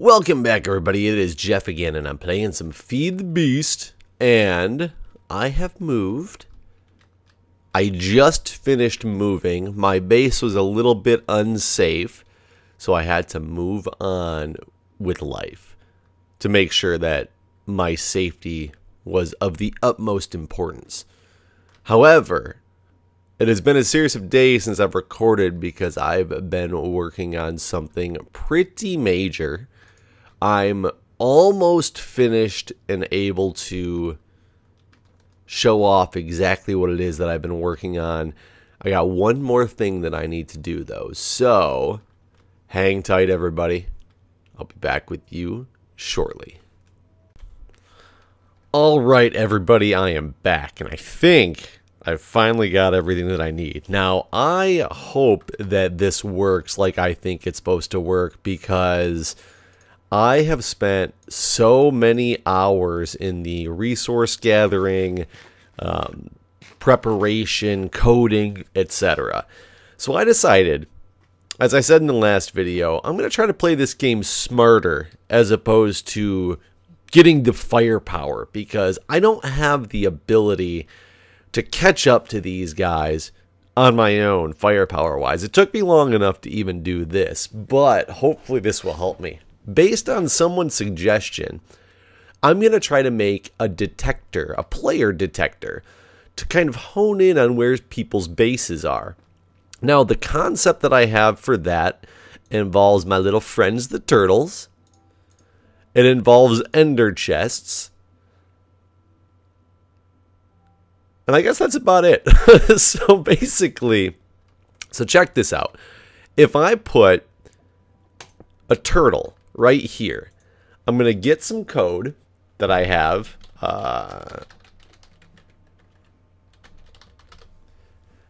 Welcome back, everybody. It is Jeff again, and I'm playing some Feed the Beast, and I have moved. I just finished moving. My base was a little bit unsafe, so I had to move on with life to make sure that my safety was of the utmost importance. However, it has been a series of days since I've recorded because I've been working on something pretty major. I'm almost finished and able to show off exactly what it is that I've been working on. I got one more thing that I need to do, though. So, hang tight, everybody. I'll be back with you shortly. All right, everybody, I am back, and I think I've finally got everything that I need. Now, I hope that this works like I think it's supposed to work, because I have spent so many hours in the resource gathering, preparation, coding, etc. So I decided, as I said in the last video, I'm going to try to play this game smarter as opposed to getting the firepower, because I don't have the ability to catch up to these guys on my own firepower wise. It took me long enough to even do this, but hopefully this will help me. Based on someone's suggestion, I'm going to try to make a detector, a player detector, to kind of hone in on where people's bases are. Now, the concept that I have for that involves my little friends, the turtles. It involves ender chests. And I guess that's about it. So basically, check this out. If I put a turtle right here, I'm going to get some code that I have.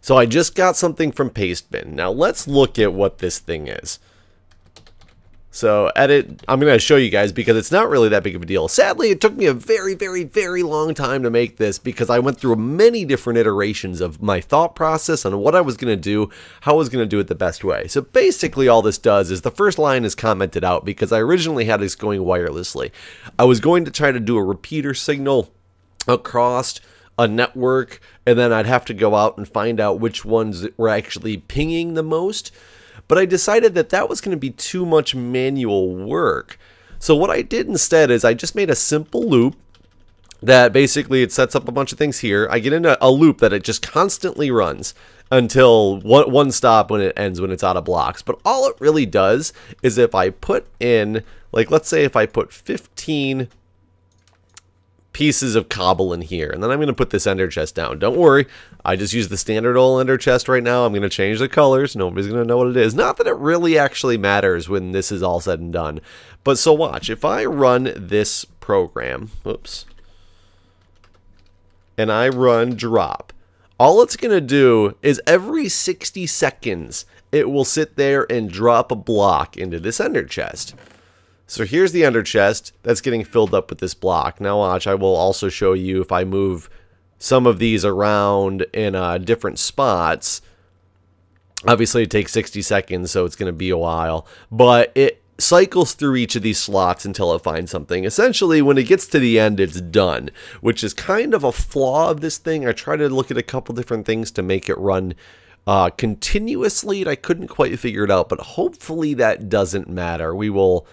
So I just got something from Pastebin. Now let's look at what this thing is. So edit, I'm going to show you guys because it's not really that big of a deal. Sadly, it took me a very, very, very long time to make this because I went through many different iterations of my thought process on what I was going to do, how I was going to do it the best way. So basically all this does is the first line is commented out because I originally had this going wirelessly. I was going to try to do a repeater signal across a network, and then I'd have to go out and find out which ones were actually pinging the most. But I decided that that was going to be too much manual work. So what I did instead is I just made a simple loop that basically it sets up a bunch of things here. I get into a loop that it just constantly runs until one stop when it ends, when it's out of blocks. But all it really does is if I put in, like, let's say if I put 15 pieces of cobble in here, and then I'm going to put this ender chest down. Don't worry, I just use the standard old ender chest right now. I'm going to change the colors. Nobody's going to know what it is. Not that it really actually matters when this is all said and done. But so watch, if I run this program, oops, and I run drop, all it's going to do is every 60 seconds, it will sit there and drop a block into this ender chest. So here's the ender chest that's getting filled up with this block. Now watch, I will also show you if I move some of these around in different spots. Obviously it takes 60 seconds, so it's going to be a while. But it cycles through each of these slots until it finds something. Essentially, when it gets to the end, it's done, which is kind of a flaw of this thing. I tried to look at a couple different things to make it run continuously, and I couldn't quite figure it out. But hopefully that doesn't matter. We will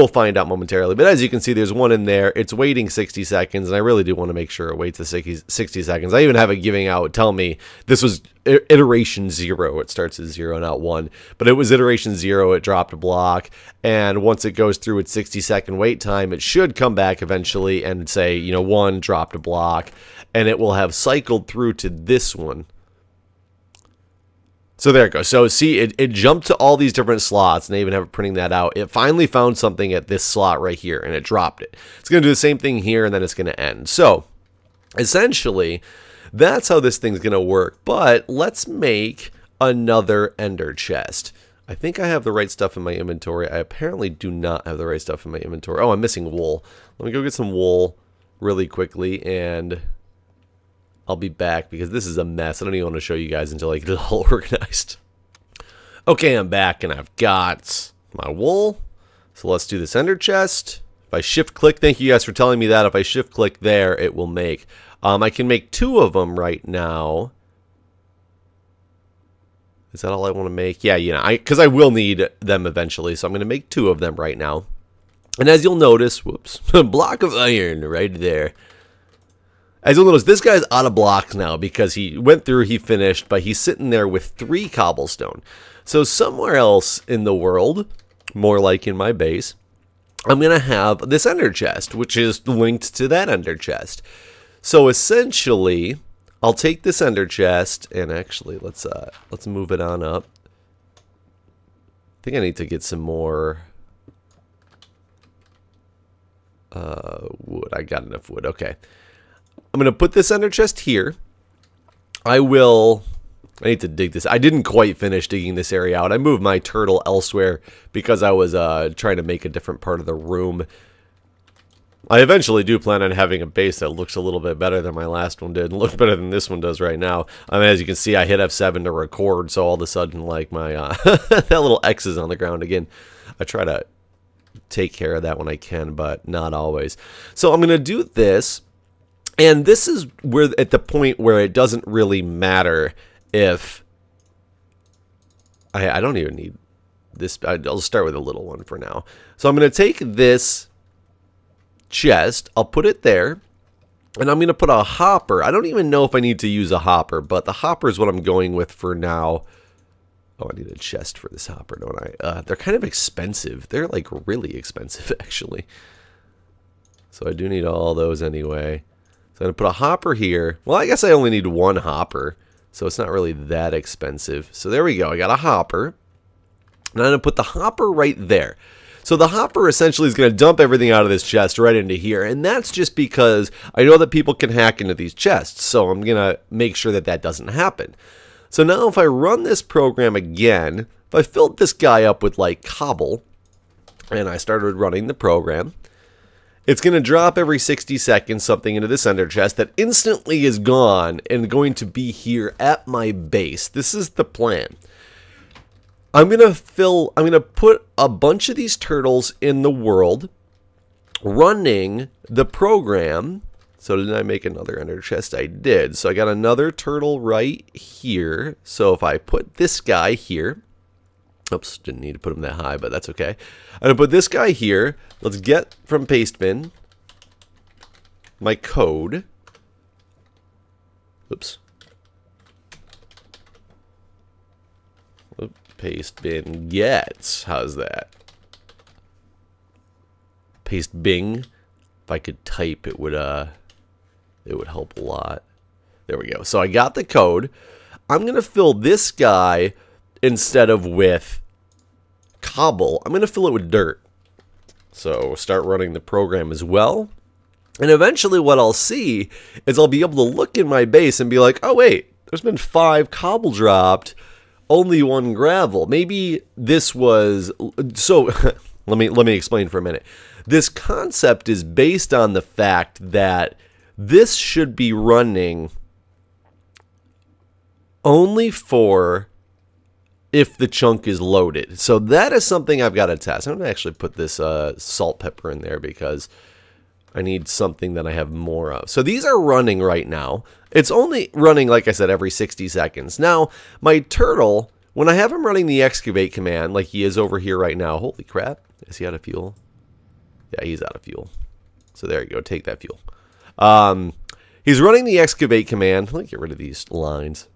find out momentarily. But as you can see, there's one in there. It's waiting 60 seconds, and I really do want to make sure it waits the 60 seconds. I even have it giving out, tell me, this was iteration 0. It starts at 0, not 1. But it was iteration 0. It dropped a block, and once it goes through its 60-second wait time, it should come back eventually and say, you know, 1 dropped a block, and it will have cycled through to this one. So there it goes. So see, it jumped to all these different slots, and I even have it printing that out. It finally found something at this slot right here, and it dropped it. It's going to do the same thing here, and then it's going to end. So essentially, that's how this thing's going to work. But let's make another ender chest. I think I have the right stuff in my inventory. I apparently do not have the right stuff in my inventory. Oh, I'm missing wool. Let me go get some wool really quickly, and I'll be back because this is a mess. I don't even want to show you guys until I get it all organized. Okay, I'm back, and I've got my wool, So let's do this ender chest. If I shift click, thank you guys for telling me that. If I shift click there, it will make. I can make 2 of them right now. Is that all I want to make? Yeah, you know, because I will need them eventually, so I'm going to make 2 of them right now. And as you'll notice, whoops, a block of iron right there. As you'll notice, this guy's out of blocks now because he went through, he finished, but he's sitting there with 3 cobblestone. So somewhere else in the world, more like in my base, I'm going to have this ender chest, which is linked to that ender chest. So essentially, I'll take this ender chest, and actually, let's move it on up. I think I need to get some more wood. I got enough wood. Okay. I'm going to put this ender chest here. I need to dig this. I didn't quite finish digging this area out. I moved my turtle elsewhere because I was trying to make a different part of the room. I eventually do plan on having a base that looks a little bit better than my last one did, and looks better than this one does right now. I mean, as you can see, I hit F7 to record, so all of a sudden, like, my that little X is on the ground again. I try to take care of that when I can, but not always. So I'm going to do this, and this is where at the point where it doesn't really matter if I don't even need this. I'll start with a little one for now. So I'm going to take this chest, I'll put it there, and I'm going to put a hopper. I don't even know if I need to use a hopper, but the hopper is what I'm going with for now. Oh, I need a chest for this hopper, don't I? They're kind of expensive. They're like really expensive, actually. So I do need all those anyway. So I'm going to put a hopper here. Well, I guess I only need 1 hopper, so it's not really that expensive. So there we go. I got a hopper. And I'm going to put the hopper right there. So the hopper essentially is going to dump everything out of this chest right into here. And that's just because I know that people can hack into these chests. So I'm going to make sure that that doesn't happen. So now if I run this program again, if I filled this guy up with like cobble, and I started running the program, it's going to drop every 60 seconds something into this ender chest that instantly is gone and going to be here at my base. This is the plan. I'm going to put a bunch of these turtles in the world running the program. So did I make another ender chest? I did. So I got another turtle right here. So if I put this guy here, oops, didn't need to put him that high, but that's okay. I'm going to put this guy here. Let's get from Pastebin my code. Oops. Pastebin gets. How's that? Pastebin. If I could type, it would help a lot. There we go. So I got the code. I'm going to fill this guy instead of with cobble. I'm going to fill it with dirt. So start running the program as well. And eventually what I'll see is I'll be able to look in my base and be like, oh wait, there's been 5 cobble dropped, only 1 gravel. Maybe this was, so let me explain for a minute. This concept is based on the fact that this should be running only for if the chunk is loaded. So that is something I've got to test. I'm going to actually put this salt pepper in there because I need something that I have more of. So these are running right now. It's only running, like I said, every 60 seconds. Now, my turtle, when I have him running the excavate command, like he is over here right now, holy crap, is he out of fuel? Yeah, he's out of fuel. So there you go, take that fuel. He's running the excavate command. Let me get rid of these lines.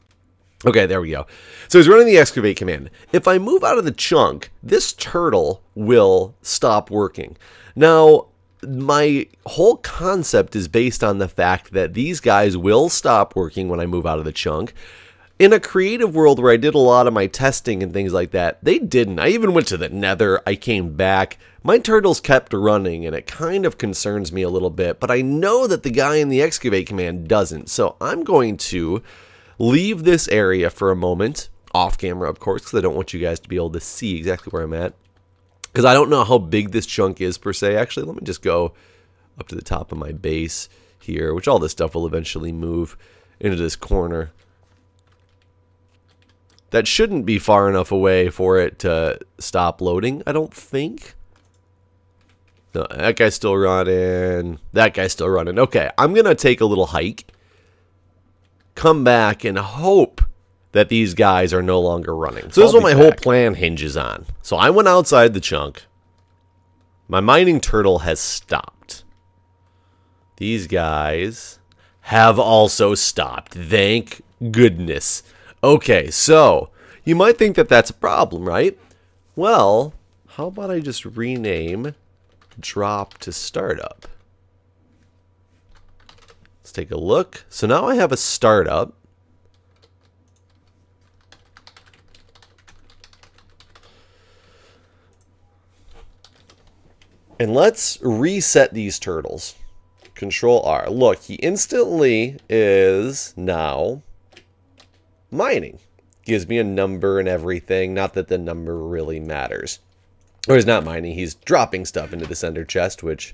Okay, there we go. So he's running the excavate command. If I move out of the chunk, this turtle will stop working. Now, my whole concept is based on the fact that these guys will stop working when I move out of the chunk. In a creative world where I did a lot of my testing and things like that, they didn't. I even went to the nether. I came back. My turtles kept running, and it kind of concerns me a little bit. But I know that the guy in the excavate command doesn't. So I'm going to leave this area for a moment, off camera, of course, because I don't want you guys to be able to see exactly where I'm at. Because I don't know how big this chunk is per se. Actually, let me just go up to the top of my base here, which all this stuff will eventually move into this corner. That shouldn't be far enough away for it to stop loading, I don't think. No, that guy's still running. That guy's still running. Okay, I'm going to take a little hike. Come back and hope that these guys are no longer running. So this is what my whole plan hinges on. So I went outside the chunk. My mining turtle has stopped. These guys have also stopped. Thank goodness. Okay, so you might think that that's a problem, right? Well, how about I just rename drop to startup? Let's take a look. So now I have a startup. And let's reset these turtles. Control R. Look, he instantly is now mining. Gives me a number and everything. Not that the number really matters. Or he's not mining. He's dropping stuff into the ender chest, which,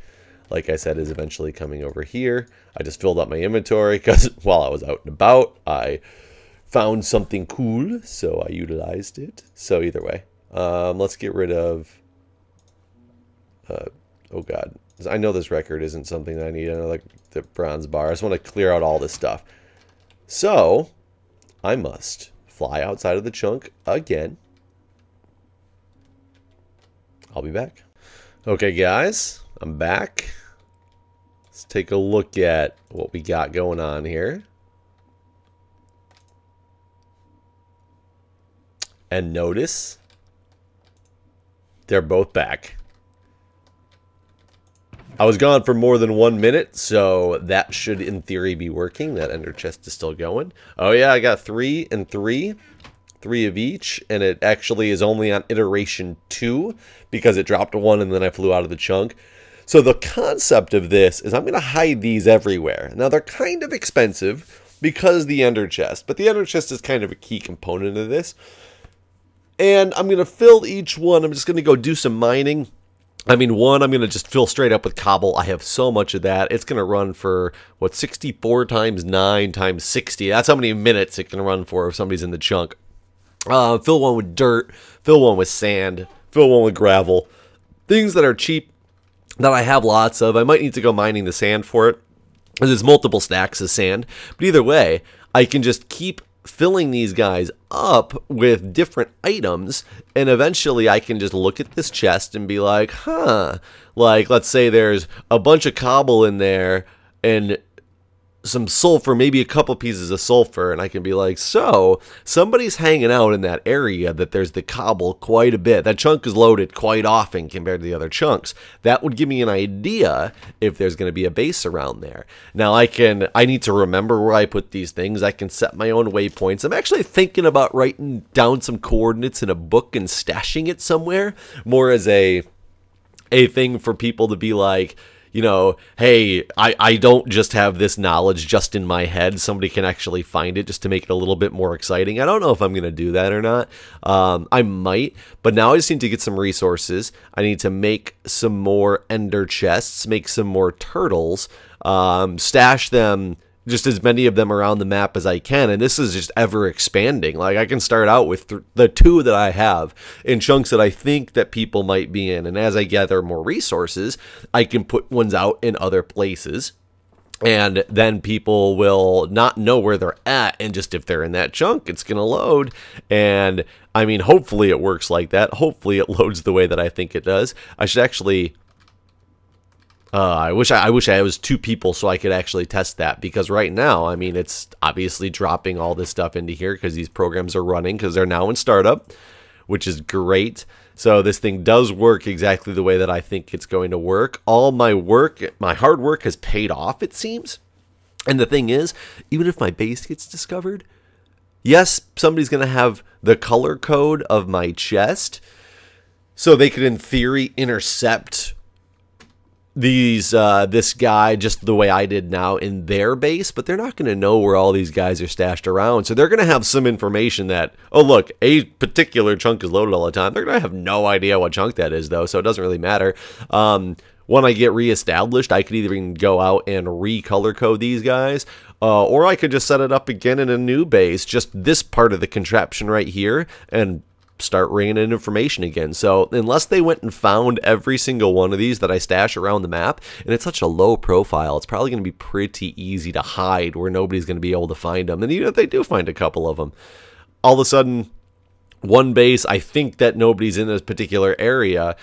like I said, is eventually coming over here. I just filled up my inventory because while I was out and about, I found something cool, so I utilized it. So either way, let's get rid of... oh god, I know this record isn't something that I need. I know, like the bronze bar. I just want to clear out all this stuff. So I must fly outside of the chunk again. I'll be back. Okay, guys, I'm back. Let's take a look at what we got going on here. And notice they're both back. I was gone for more than 1 minute, so that should, in theory, be working. That ender chest is still going. Oh, yeah, I got 3 and 3. 3 of each, and it actually is only on iteration 2 because it dropped 1 and then I flew out of the chunk. So the concept of this is I'm going to hide these everywhere. Now, they're kind of expensive because the ender chest, but the ender chest is kind of a key component of this. And I'm going to fill each one. I'm just going to go do some mining. I mean, one, I'm going to just fill straight up with cobble. I have so much of that. It's going to run for, what, 64 times 9 times 60. That's how many minutes it can run for if somebody's in the chunk. Fill one with dirt. Fill one with sand. Fill one with gravel. Things that are cheap that I have lots of. I might need to go mining the sand for it, because it's multiple stacks of sand. But either way, I can just keep filling these guys up with different items, and eventually I can just look at this chest and be like, huh, like let's say there's a bunch of cobble in there and some sulfur, maybe a couple pieces of sulfur, and I can be like, so somebody's hanging out in that area that there's the cobble quite a bit. That chunk is loaded quite often compared to the other chunks. That would give me an idea if there's going to be a base around there. Now I need to remember where I put these things. I can set my own waypoints. I'm actually thinking about writing down some coordinates in a book and stashing it somewhere, more as a thing for people to be like, you know, hey, I don't just have this knowledge just in my head. Somebody can actually find it just to make it a little bit more exciting. I don't know if I'm going to do that or not. I might, but now I just need to get some resources. I need to make some more ender chests, make some more turtles, stash them, just as many of them around the map as I can, and this is just ever expanding. Like, I can start out with the 2 that I have in chunks that I think that people might be in, and as I gather more resources, I can put ones out in other places, and then people will not know where they're at, and just if they're in that chunk, it's going to load, and I mean, hopefully it works like that. Hopefully it loads the way that I think it does. I should actually... I wish I was 2 people so I could actually test that, because right now, I mean, it's obviously dropping all this stuff into here because these programs are running because they're now in startup, which is great. So this thing does work exactly the way that I think it's going to work. All my work, my hard work has paid off, it seems. And the thing is, even if my base gets discovered, yes, somebody's going to have the color code of my chest, so they could, in theory, intercept this guy just the way I did now in their base, but they're not going to know where all these guys are stashed around. So they're going to have some information that, oh look, a particular chunk is loaded all the time. They're going to have no idea what chunk that is though, so it doesn't really matter. When I get reestablished, I could either go out and recolor code these guys, or I could just set it up again in a new base, just this part of the contraption right here, and start ringing in information again. So unless they went and found every single one of these that I stash around the map, and it's such a low profile, it's probably going to be pretty easy to hide where nobody's going to be able to find them. And even if they do find a couple of them, all of a sudden, one base, I think that nobody's in this particular area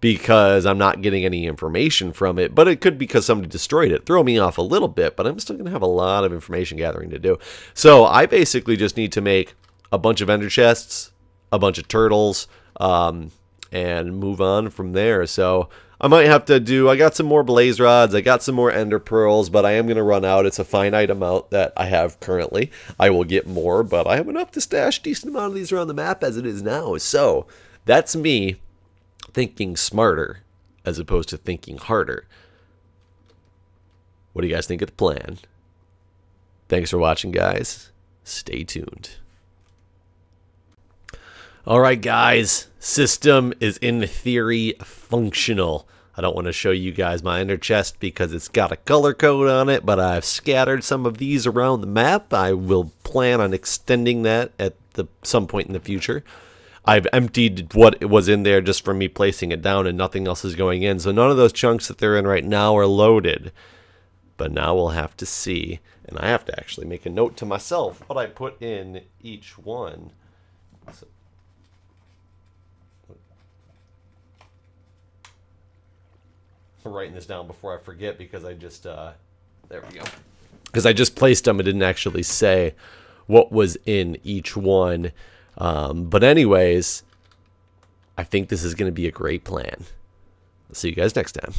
because I'm not getting any information from it, but it could be because somebody destroyed it. Throw me off a little bit, but I'm still going to have a lot of information gathering to do. So I basically just need to make a bunch of ender chests, a bunch of turtles, and move on from there. So I might have to do, I got some more blaze rods, I got some more ender pearls, but I am going to run out. It's a finite amount that I have currently. I will get more, but I have enough to stash a decent amount of these around the map as it is now. So that's me thinking smarter as opposed to thinking harder. What do you guys think of the plan? Thanks for watching, guys. Stay tuned. Alright guys, system is in theory functional. I don't want to show you guys my ender chest because it's got a color code on it, but I've scattered some of these around the map. I will plan on extending that at some point in the future. I've emptied what was in there just from me placing it down and nothing else is going in. So none of those chunks that they're in right now are loaded. But now we'll have to see, and I have to actually make a note to myself what I put in each one. So, I'm writing this down before I forget because I just, there we go. Because I just placed them, it didn't actually say what was in each one. But anyways, I think this is going to be a great plan. I'll see you guys next time.